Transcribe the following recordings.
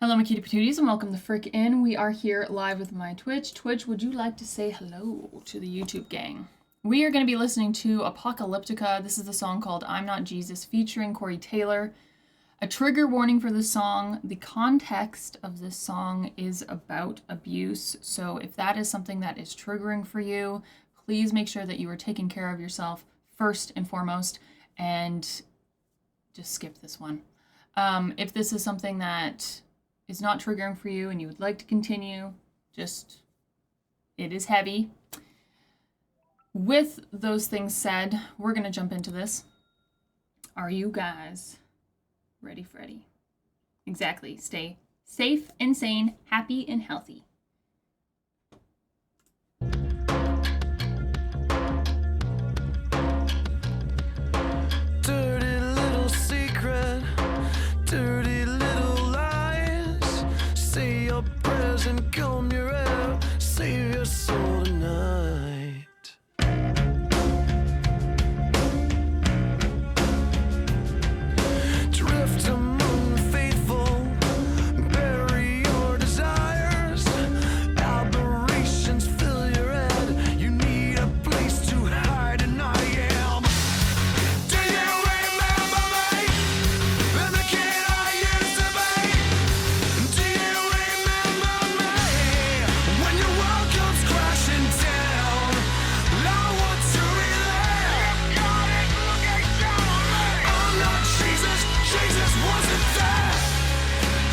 Hello, my cutie patooties, and welcome the frick in. We are here live with my Twitch. Twitch, would you like to say hello to the YouTube gang? We are going to be listening to Apocalyptica. This is the song called I'm Not Jesus featuring Corey Taylor. A trigger warning for this song. The context of this song is about abuse. So if that is something that is triggering for you, please make sure that you are taking care of yourself first and foremost, and just skip this one. If this is something that is not triggering for you and you would like to continue, it is heavy. With those things said, we're going to jump into this. Are you guys ready, Freddy? Exactly. Stay safe and sane, happy and healthy. Dirty little secret, dirty little lies. Say your prayers and comb your hair, save your soul tonight. Drift among the faithful, bury your desires. Aberrations fill your head, you need a place to hide, and I am. Do you remember me? And the kid I used to be? Do you remember me? When your world comes crashing down, I want to be there. Got it looking down on me. I'm not Jesus, Jesus wasn't there.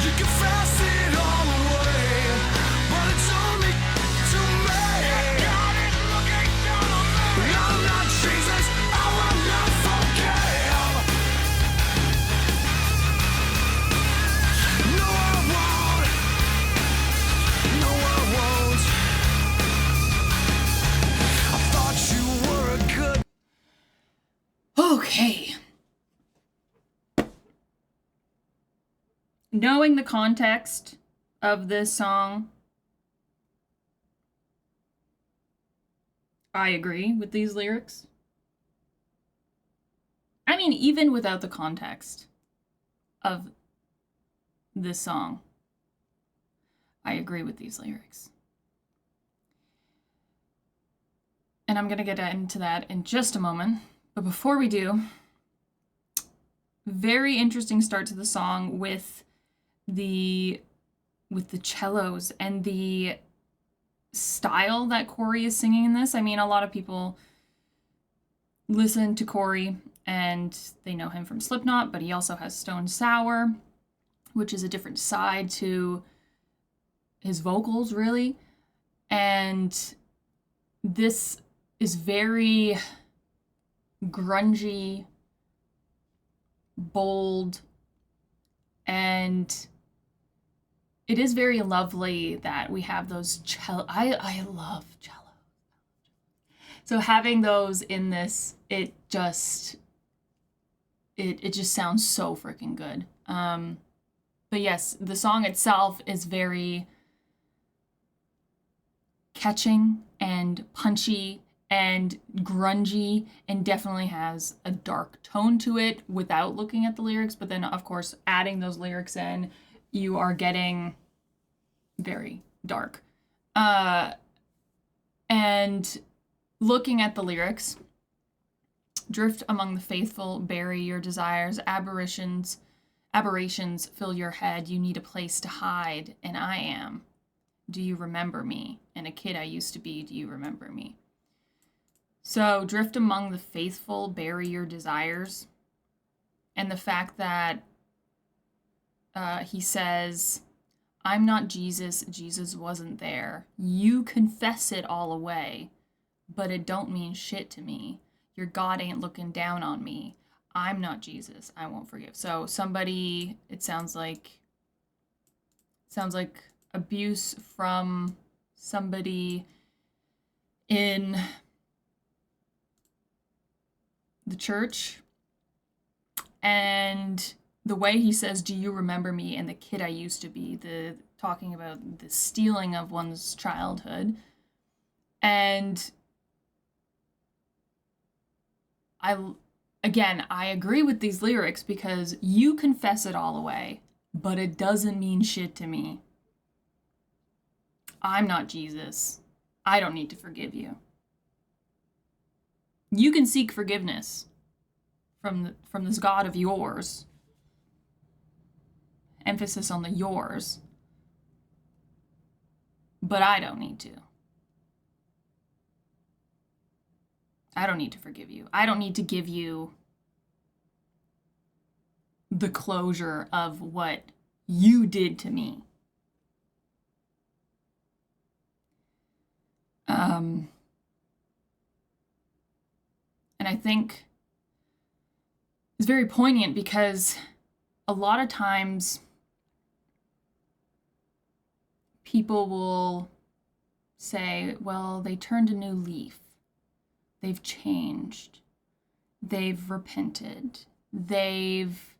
You confess it all away, but it's only to me. Got it looking down on me. I'm not Jesus, I will not forgive. No, I won't. No, I won't. I thought you were a good. Okay. Knowing the context of this song, I agree with these lyrics. I mean, even without the context of this song, I agree with these lyrics. And I'm going to get into that in just a moment. But before we do, very interesting start to the song with the cellos and the style that Corey is singing in this. I mean, a lot of people listen to Corey and they know him from Slipknot, but he also has Stone Sour, which is a different side to his vocals, really. And this is very grungy, bold, and it is very lovely that we have those cello. I love cello. So having those in this, it just sounds so freaking good. But yes, the song itself is very catching and punchy and grungy, and definitely has a dark tone to it without looking at the lyrics. But then, of course, adding those lyrics in, you are getting very dark. And looking at the lyrics, drift among the faithful, bury your desires, aberrations fill your head, you need a place to hide, and I am. Do you remember me? And a kid I used to be, do you remember me? So, drift among the faithful, bury your desires. And the fact that he says, I'm not Jesus, Jesus wasn't there. You confess it all away, but it don't mean shit to me. Your God ain't looking down on me. I'm not Jesus, I won't forgive. So somebody, it sounds like abuse from somebody in the church. And the way he says, do you remember me, and the kid I used to be, talking about the stealing of one's childhood. And I agree with these lyrics because you confess it all away, but it doesn't mean shit to me. I'm not Jesus. I don't need to forgive you. You can seek forgiveness from this God of yours. Emphasis on the yours. But I don't need to. I don't need to forgive you. I don't need to give you the closure of what you did to me. And I think it's very poignant because a lot of times people will say, well, they turned a new leaf. They've changed. They've repented. They've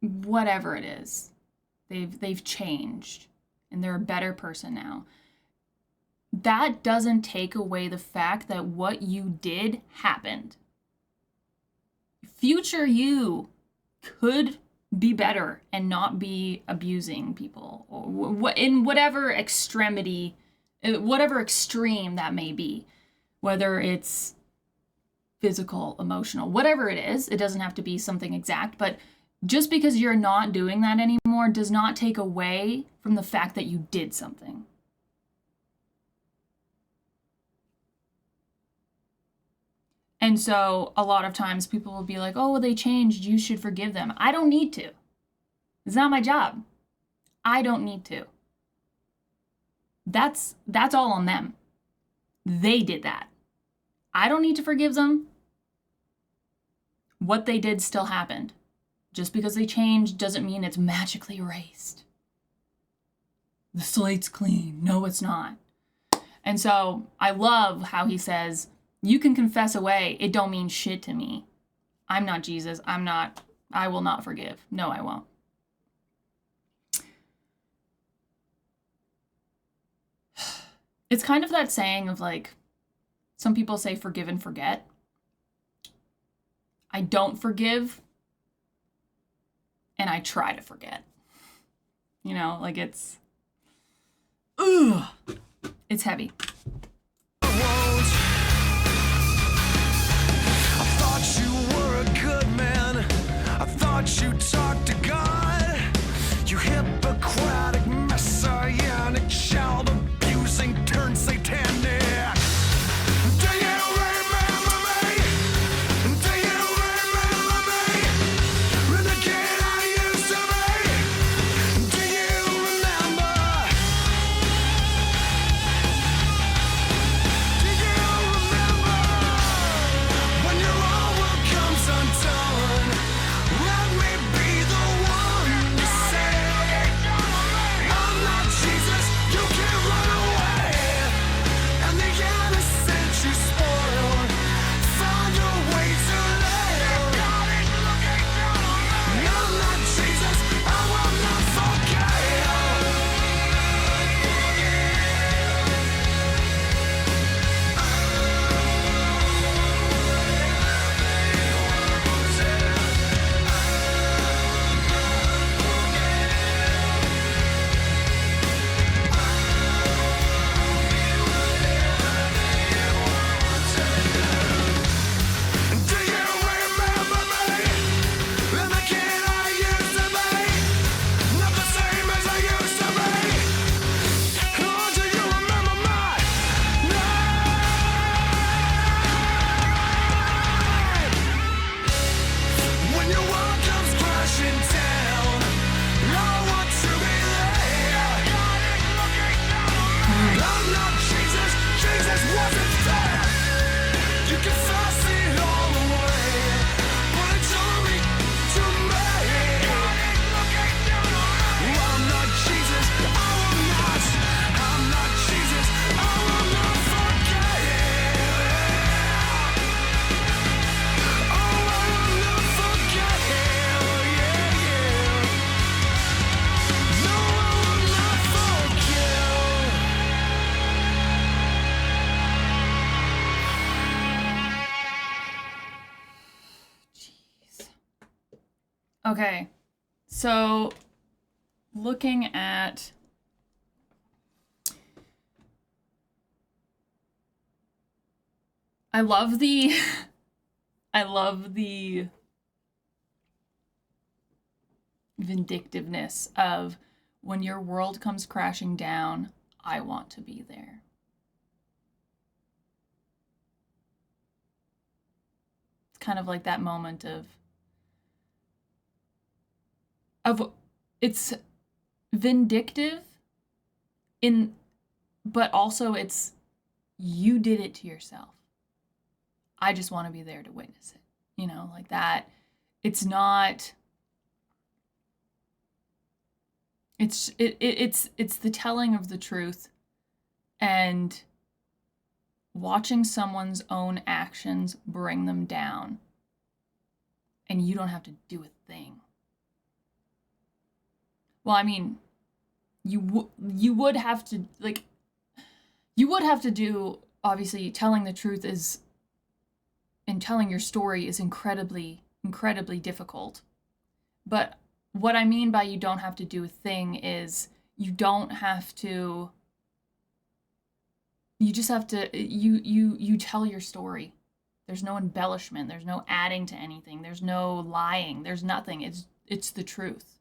whatever it is. They've changed and they're a better person now. That doesn't take away the fact that what you did happened. Future you could be better and not be abusing people or in whatever extremity, whatever extreme that may be, whether it's physical, emotional, whatever it is. It doesn't have to be something exact, but just because you're not doing that anymore does not take away from the fact that you did something. And so a lot of times people will be like, oh, well, they changed. You should forgive them. I don't need to. It's not my job. I don't need to. That's all on them. They did that. I don't need to forgive them. What they did still happened. Just because they changed doesn't mean it's magically erased. The slate's clean. No, it's not. And so I love how he says, you can confess away. It don't mean shit to me. I'm not Jesus. I will not forgive. No, I won't. It's kind of that saying of like, some people say forgive and forget. I don't forgive and I try to forget. You know, like it's heavy. You talk to God, you Hippocratic, messianic, child abusing, turned satanic. Do you remember me? Do you remember me? Renegade I used to be. Do you remember? Do you remember when your own world comes undone? Let me be the Okay. So, looking at I love the I love the vindictiveness of when your world comes crashing down, I want to be there. It's kind of like that moment of it's vindictive but also it's you did it to yourself. I just want to be there to witness it. Like that. It's not it's the telling of the truth and watching someone's own actions bring them down. And you don't have to do a thing. Well, I mean, you would have to, like, you would have to do, obviously, telling the truth is, and telling your story is incredibly, incredibly difficult. But what I mean by you don't have to do a thing is you don't have to, you just have to, you tell your story. There's no embellishment. There's no adding to anything. There's no lying. There's nothing. It's the truth.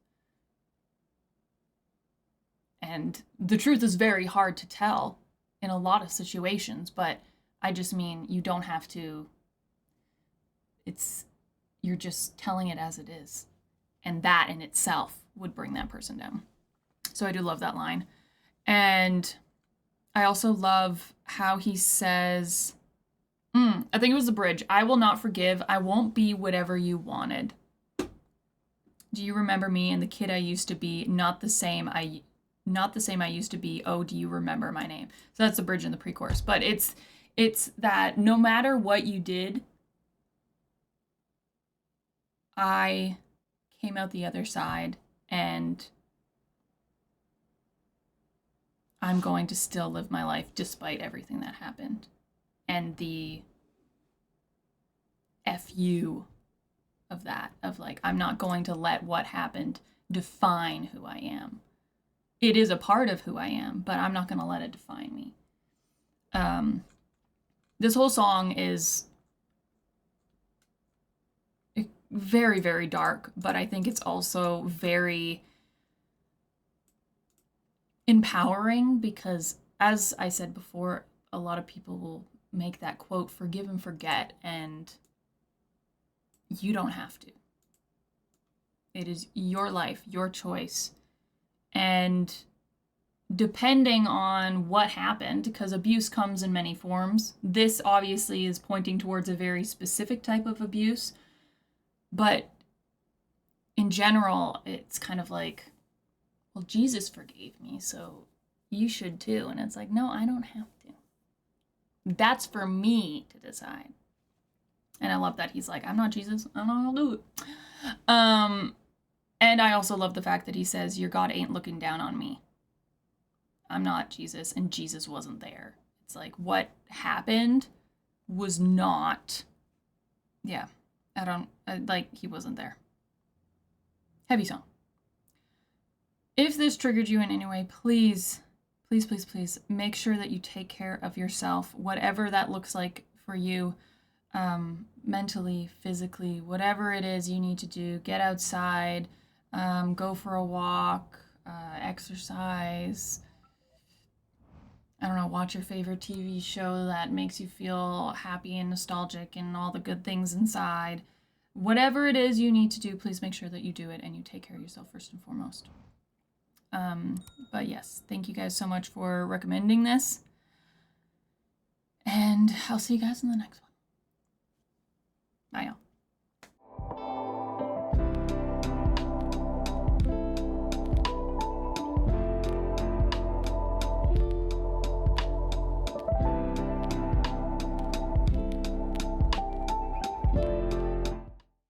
And the truth is very hard to tell in a lot of situations, but I just mean you don't have to, you're just telling it as it is. And that in itself would bring that person down. So I do love that line. And I also love how he says, I think it was the bridge, I will not forgive, I won't be whatever you wanted. Do you remember me and the kid I used to be, not the same I used to be, oh, do you remember my name? So that's the bridge in the pre-chorus. But it's that no matter what you did, I came out the other side and I'm going to still live my life despite everything that happened. And the F-you of that, of like, I'm not going to let what happened define who I am. It is a part of who I am, but I'm not going to let it define me. This whole song is very, very dark, but I think it's also very empowering because, as I said before, a lot of people will make that quote, forgive and forget, and you don't have to. It is your life, your choice. And depending on what happened, because abuse comes in many forms, this obviously is pointing towards a very specific type of abuse, but in general, it's kind of like, well, Jesus forgave me, so you should too. And it's like, no, I don't have to. That's for me to decide. And I love that he's like, I'm not Jesus, I'm not gonna do it. And I also love the fact that he says, your God ain't looking down on me. I'm not Jesus, and Jesus wasn't there. It's like, what happened was not, he wasn't there. Heavy song. If this triggered you in any way, please, please, please, please make sure that you take care of yourself, whatever that looks like for you, mentally, physically, whatever it is you need to do. Get outside, go for a walk, exercise. I don't know, watch your favorite TV show that makes you feel happy and nostalgic and all the good things inside. Whatever it is you need to do, please make sure that you do it and you take care of yourself first and foremost. But yes, thank you guys so much for recommending this. And I'll see you guys in the next one. Bye, y'all.